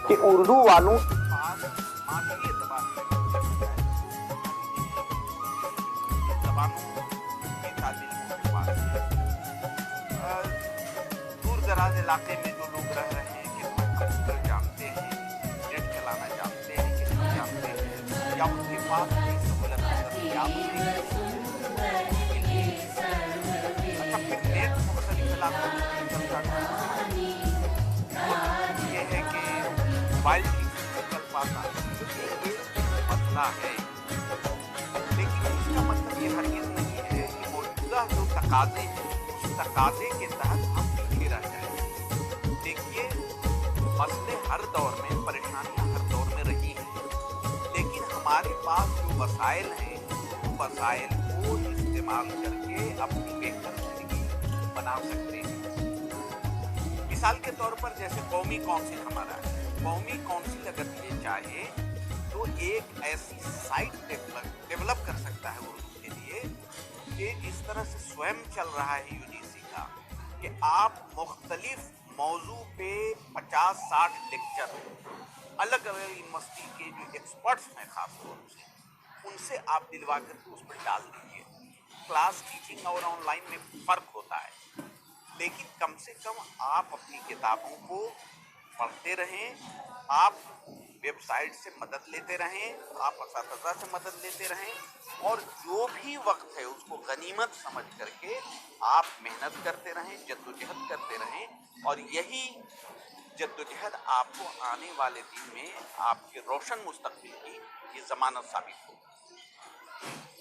کہ اردو والوں دور دراز علاقے میں جو لوگ رہ رہے ہیں کہ کمپیوٹر جانتے ہیں، نیٹ چلانا جانتے ہیں کہ نہیں جانتے ہیں، یا ان کے پاس کوئی سہولت دستیاب نہیں ہے، اچھا پھر نیٹ مختلف علاقوں میں نہیں چلتا ہے، یہ ہے کہ موبائل ٹھیک سے نہیں چل پاتا، تو یہ ایک مسئلہ ہے، لیکن اس کا مطلب یہ ہرگز نہیں ہے کہ موجودہ جو تقاضے ہیں اس تقاضے کے تحت ہم پیچھے رہ جائیں۔ دیکھیے مسئلے ہر دور میں، پریشانیاں ہر دور میں رہی ہیں، لیکن ہمارے پاس جو وسائل ہیں ان وسائل کو استعمال کر کے اپنی بہتر زندگی بنا سکتے ہیں۔ مثال کے طور پر جیسے قومی کونسل ہمارا ہے، قومی کونسل اگر یہ چاہے تو ایک ایسی سائٹ ڈیولپ کر سکتا ہے اردو کے لیے کہ اس طرح سے سوئم چل رہا ہے UGC کا کہ آپ مختلف موضوع پہ 50-60 لیکچر الگ الگ یونیورسٹی کے جو ایکسپرٹس ہیں خاص طور سے ان سے آپ دلوا کر کے اس پر ڈال دیجیے۔ کلاس ٹیچنگ اور آن لائن میں فرق ہوتا ہے، لیکن کم سے کم آپ اپنی کتابوں کو پڑھتے رہیں، آپ ویب سائٹ سے مدد لیتے رہیں، آپ اساتذہ سے مدد لیتے رہیں، اور جو بھی وقت ہے اس کو غنیمت سمجھ کر کے آپ محنت کرتے رہیں، جدوجہد کرتے رہیں، اور یہی جدوجہد آپ کو آنے والے دن میں آپ کے روشن مستقبل کی یہ ضمانت ثابت ہوگی۔